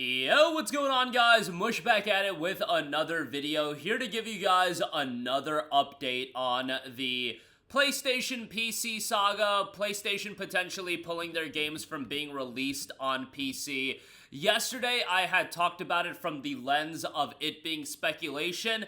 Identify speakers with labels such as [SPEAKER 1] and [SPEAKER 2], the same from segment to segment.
[SPEAKER 1] Yo, what's going on, guys? Mush back at it with another video, here to give you guys another update on the PlayStation PC saga, PlayStation potentially pulling their games from being released on PC. Yesterday, I had talked about it from the lens of it being speculation.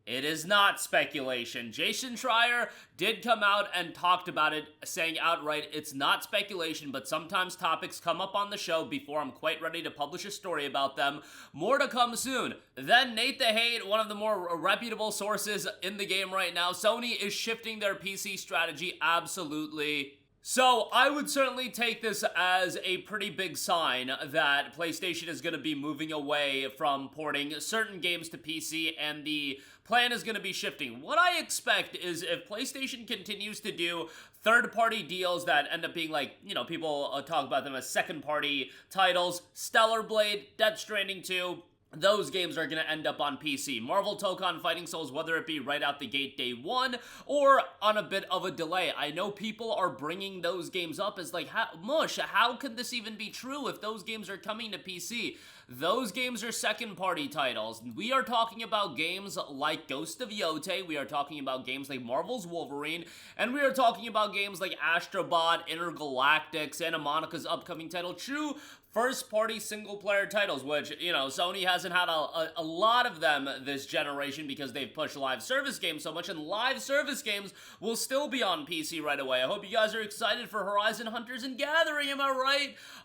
[SPEAKER 1] It is not speculation. Jason Schreier did come out and talked about it, saying outright it's not speculation, but sometimes topics come up on the show before I'm quite ready to publish a story about them. More to come soon. Then Nate the Hate, one of the more reputable sources in the game right now, Sony is shifting their PC strategy absolutely. So, I would certainly take this as a pretty big sign that PlayStation is going to be moving away from porting certain games to PC, and the plan is going to be shifting. What I expect is if PlayStation continues to do third-party deals that end up being like, you know, people talk about them as second-party titles, Stellar Blade, Death Stranding 2, those games are going to end up on PC. Marvel Tokon Fighting Souls, whether it be right out the gate day one or on a bit of a delay. I know people are bringing those games up as like, how can this even be true if those games are coming to PC? Those games are second-party titles. We are talking about games like Ghost of Yotei, we are talking about games like Marvel's Wolverine, and we are talking about games like Astrobot, Intergalactic, Santa Monica's upcoming title, true first-party single-player titles, which, you know, Sony hasn't had a lot of them this generation because they've pushed live service games so much, and live service games will still be on PC right away. I hope you guys are excited for Horizon Hunters and Gathering, am I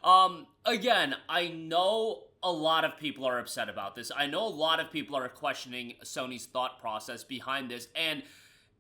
[SPEAKER 1] right? Again, I know a lot of people are upset about this. I know a lot of people are questioning Sony's thought process behind this, and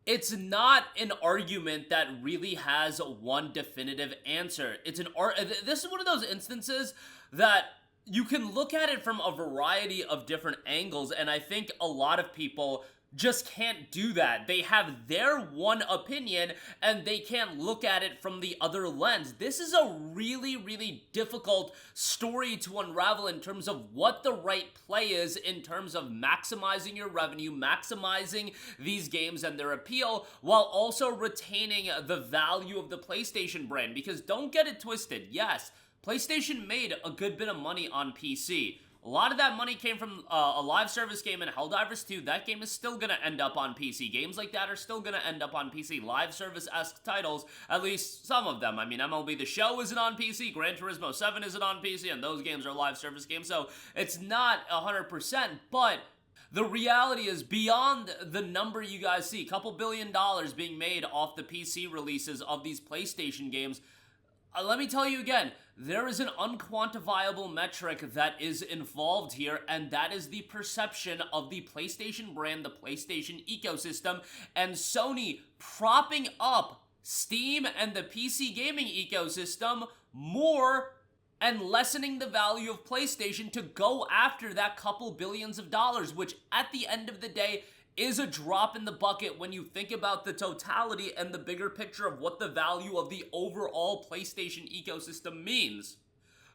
[SPEAKER 1] it's not an argument that really has one definitive answer. This is one of those instances that you can look at it from a variety of different angles, and I think a lot of people just can't do that. They have their one opinion, and they can't look at it from the other lens. This is a really, really difficult story to unravel in terms of what the right play is in terms of maximizing your revenue, maximizing these games and their appeal, while also retaining the value of the PlayStation brand. Because don't get it twisted, yes, PlayStation made a good bit of money on PC. A lot of that money came from a live service game in Helldivers 2. That game is still going to end up on PC. Games like that are still going to end up on PC. Live service-esque titles, at least some of them. I mean, MLB The Show isn't on PC, Gran Turismo 7 isn't on PC, and those games are live service games, so it's not 100%, but the reality is, beyond the number you guys see, a couple $2 billion being made off the PC releases of these PlayStation games, let me tell you again, there is an unquantifiable metric that is involved here, and that is the perception of the PlayStation brand, the PlayStation ecosystem, and Sony propping up Steam and the PC gaming ecosystem more and lessening the value of PlayStation to go after that couple billions of dollars, which at the end of the day is a drop in the bucket when you think about the totality and the bigger picture of what the value of the overall PlayStation ecosystem means.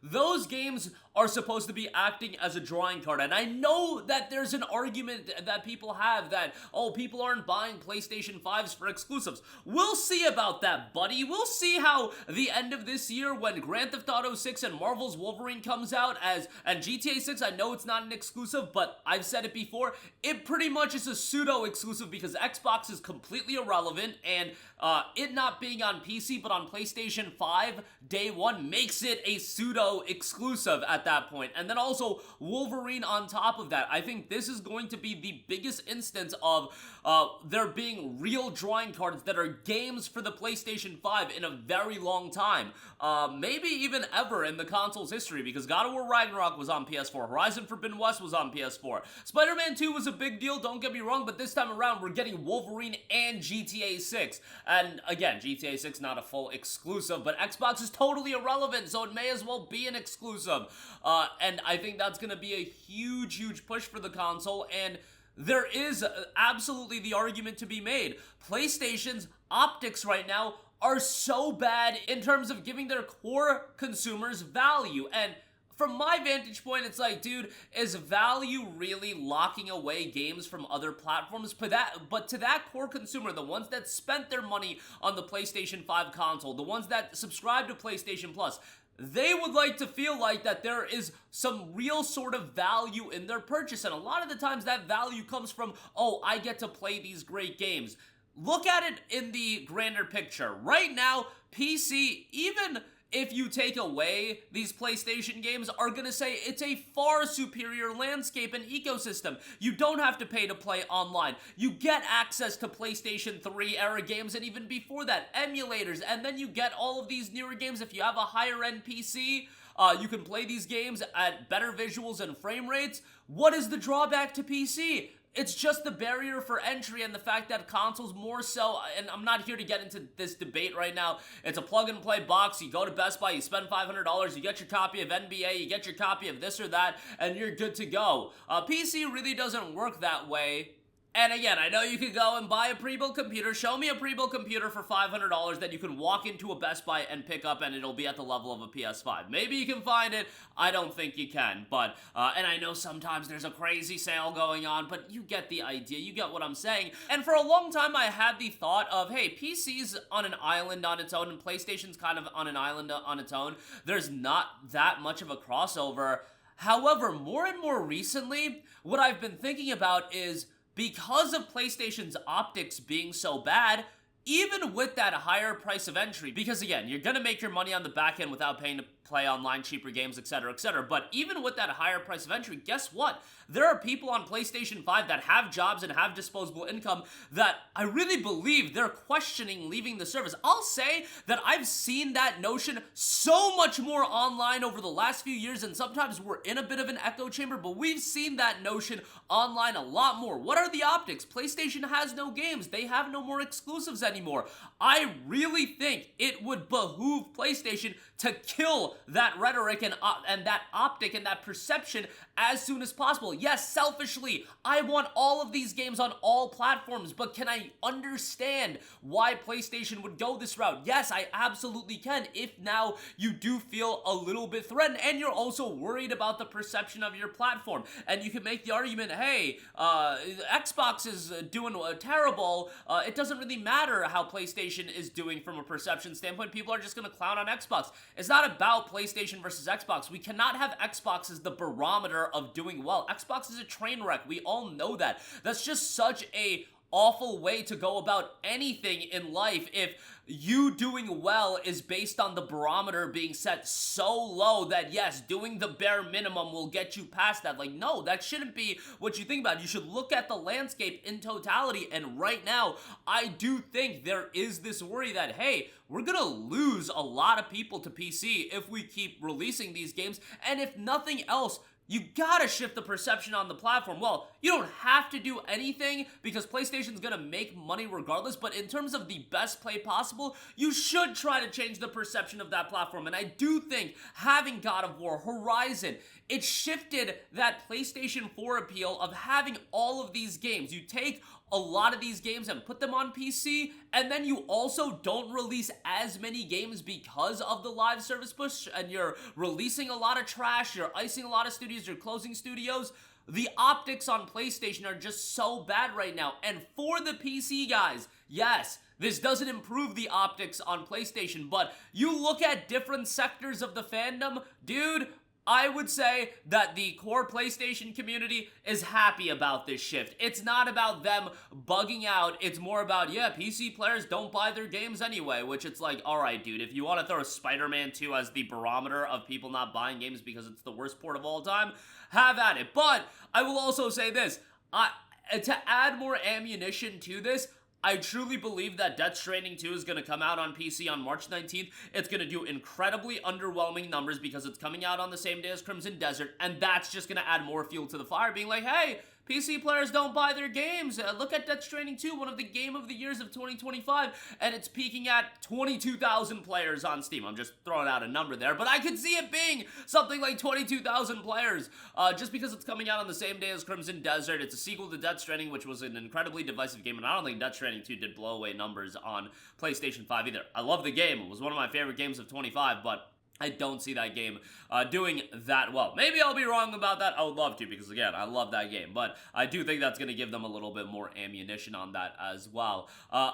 [SPEAKER 1] Those games are supposed to be acting as a drawing card, and I know that there's an argument that people have that, oh, people aren't buying PlayStation 5s for exclusives. We'll see about that, buddy. We'll see how the end of this year, when Grand Theft Auto 6 and Marvel's Wolverine comes out, and GTA 6, I know it's not an exclusive, but I've said it before, it pretty much is a pseudo-exclusive because Xbox is completely irrelevant, and it not being on PC but on PlayStation 5 day one makes it a pseudo-exclusive at that point. And then also Wolverine on top of that. I think this is going to be the biggest instance of there being real drawing cards that are games for the PlayStation 5 in a very long time. Maybe even ever in the console's history, because God of War Ragnarok was on PS4, Horizon Forbidden West was on PS4, Spider-Man 2 was a big deal, don't get me wrong, but this time around we're getting Wolverine and GTA 6. And again, GTA 6 not a full exclusive, but Xbox is totally irrelevant, so it may as well be an exclusive. And I think that's going to be a huge, huge push for the console, and there is absolutely the argument to be made. PlayStation's optics right now are so bad in terms of giving their core consumers value, and from my vantage point, it's like, dude, is value really locking away games from other platforms? But to that core consumer, the ones that spent their money on the PlayStation 5 console, the ones that subscribe to PlayStation Plus, they would like to feel like that there is some real sort of value in their purchase. And a lot of the times that value comes from, oh, I get to play these great games. Look at it in the grander picture. Right now, PC, even if you take away these PlayStation games, are gonna say it's a far superior landscape and ecosystem. You don't have to pay to play online. You get access to PlayStation 3 era games, and even before that, emulators, and then you get all of these newer games. If you have a higher end PC, you can play these games at better visuals and frame rates. What is the drawback to PC? It's just the barrier for entry and the fact that consoles more so, and I'm not here to get into this debate right now. It's a plug-and-play box. You go to Best Buy, you spend $500, you get your copy of NBA, you get your copy of this or that, and you're good to go. PC really doesn't work that way. And again, I know you could go and buy a pre-built computer. Show me a pre-built computer for $500 that you can walk into a Best Buy and pick up, and it'll be at the level of a PS5. Maybe you can find it. I don't think you can. But, and I know sometimes there's a crazy sale going on, but you get the idea. You get what I'm saying. And for a long time, I had the thought of, hey, PC's on an island on its own, and PlayStation's kind of on an island on its own. There's not that much of a crossover. However, more and more recently, what I've been thinking about is, because of PlayStation's optics being so bad, even with that higher price of entry, because again, you're gonna make your money on the back end without paying to play online, cheaper games, etc., etc., but even with that higher price of entry, guess what? There are people on PlayStation 5 that have jobs and have disposable income that I really believe they're questioning leaving the service. I'll say that I've seen that notion so much more online over the last few years, and sometimes we're in a bit of an echo chamber, but we've seen that notion online a lot more. What are the optics? PlayStation has no games. They have no more exclusives anymore. I really think it would behoove PlayStation to kill that rhetoric and that optic and that perception as soon as possible. Yes, selfishly, I want all of these games on all platforms, but can I understand why PlayStation would go this route? Yes, I absolutely can, if now you do feel a little bit threatened and you're also worried about the perception of your platform. And you can make the argument, hey, Xbox is doing terrible. It doesn't really matter how PlayStation is doing from a perception standpoint. People are just going to clown on Xbox. It's not about PlayStation versus Xbox. We cannot have Xbox as the barometer of doing well. Xbox is a train wreck. We all know that. That's just such a awful way to go about anything in life if you doing well is based on the barometer being set so low that, yes, doing the bare minimum will get you past that. Like, no, that shouldn't be what you think about. You should look at the landscape in totality, and right now, I do think there is this worry that, hey, we're gonna lose a lot of people to PC if we keep releasing these games, and if nothing else, you gotta shift the perception on the platform. Well, you don't have to do anything because PlayStation's gonna make money regardless, but in terms of the best play possible, you should try to change the perception of that platform. And I do think having God of War, Horizon, it shifted that PlayStation 4 appeal of having all of these games. You take a lot of these games and put them on PC, and then you also don't release as many games because of the live service push, and you're releasing a lot of trash, you're icing a lot of studios, you're closing studios. The optics on PlayStation are just so bad right now, and for the PC guys, yes, this doesn't improve the optics on PlayStation, but you look at different sectors of the fandom, dude, I would say that the core PlayStation community is happy about this shift. It's not about them bugging out. It's more about, yeah, PC players don't buy their games anyway, which it's like, all right, dude, if you want to throw Spider-Man 2 as the barometer of people not buying games because it's the worst port of all time, have at it. But I will also say this, to add more ammunition to this, I truly believe that Death Stranding 2 is going to come out on PC on March 19th. It's going to do incredibly underwhelming numbers because it's coming out on the same day as Crimson Desert, and that's just going to add more fuel to the fire, being like, hey, PC players don't buy their games. Look at Death Stranding 2, one of the game of the years of 2025, and it's peaking at 22,000 players on Steam. I'm just throwing out a number there, but I could see it being something like 22,000 players just because it's coming out on the same day as Crimson Desert. It's a sequel to Death Stranding, which was an incredibly divisive game, and I don't think Death Stranding 2 did blow away numbers on PlayStation 5 either. I love the game. It was one of my favorite games of 25, but I don't see that game doing that well. Maybe I'll be wrong about that. I would love to, because again, I love that game, but I do think that's going to give them a little bit more ammunition on that as well.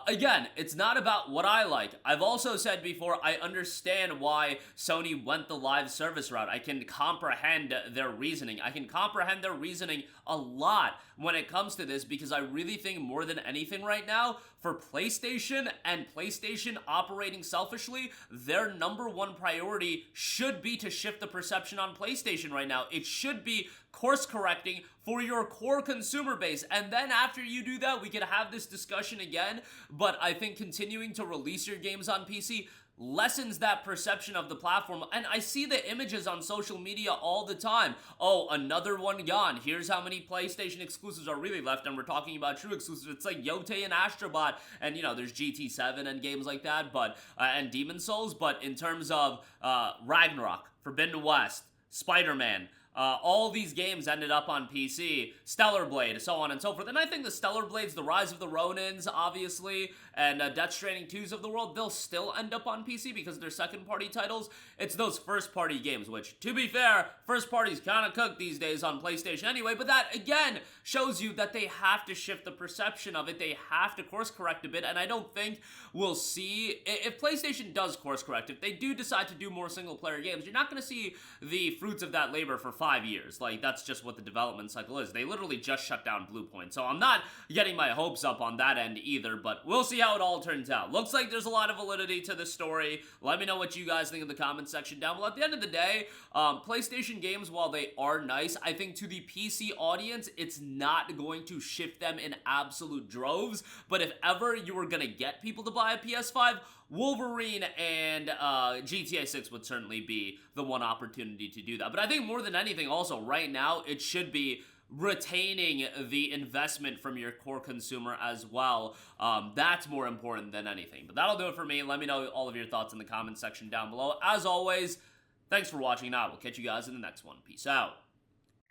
[SPEAKER 1] Again, it's not about what I like. I've also said before, I understand why Sony went the live service route. I can comprehend their reasoning. I can comprehend their reasoning a lot when it comes to this, because I really think more than anything right now, for PlayStation and PlayStation operating selfishly, their number one priority should be to shift the perception on PlayStation right now. It should be course correcting for your core consumer base, and then after you do that, we can have this discussion again. But I think continuing to release your games on PC lessens that perception of the platform. And I see the images on social media all the time. Oh, another one gone. Here's how many PlayStation exclusives are really left, and we're talking about true exclusives. It's like Yote and Astrobot, and there's GT7 and games like that, but and Demon Souls. But in terms of Ragnarok, Forbidden West, Spider-Man, all these games ended up on PC, Stellar Blade, so on and so forth. And I think the Stellar Blades, the Rise of the Ronins, obviously, and Death Stranding 2s of the world, they'll still end up on PC because they're second-party titles. It's those first-party games, which, to be fair, first party's kind of cooked these days on PlayStation anyway, but that, again, shows you that they have to shift the perception of it. They have to course-correct a bit, and I don't think we'll see, if PlayStation does course-correct, if they do decide to do more single-player games, you're not going to see the fruits of that labor for 5 years. Like, that's just what the development cycle is. They literally just shut down Bluepoint, so I'm not getting my hopes up on that end either, but we'll see how it all turns out. Looks like there's a lot of validity to this story. Let me know what you guys think in the comment section down below. At the end of the day, PlayStation games, while they are nice, I think to the PC audience, it's not going to shift them in absolute droves, but if ever you were gonna get people to buy a PS5, Wolverine and GTA 6 would certainly be the one opportunity to do that. But I think more than anything, also, right now, it should be retaining the investment from your core consumer as well. That's more important than anything. But that'll do it for me. Let me know all of your thoughts in the comment section down below. As always, thanks for watching, and I will catch you guys in the next one. Peace out.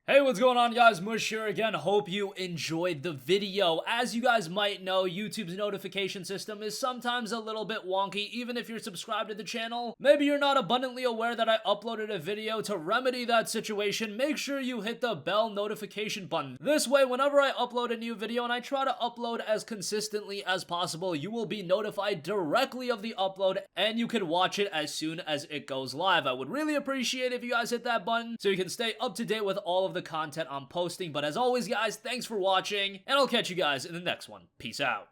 [SPEAKER 1] Hey, what's going on, guys? Mush here again. Hope you enjoyed the video. As you guys might know, YouTube's notification system is sometimes a little bit wonky, even if you're subscribed to the channel. Maybe you're not abundantly aware that I uploaded a video. To remedy that situation, make sure you hit the bell notification button. This way, whenever I upload a new video, and I try to upload as consistently as possible, you will be notified directly of the upload, and you can watch it as soon as it goes live. I would really appreciate if you guys hit that button so you can stay up to date with all of the content I'm posting. But as always, guys, thanks for watching, and I'll catch you guys in the next one. Peace out.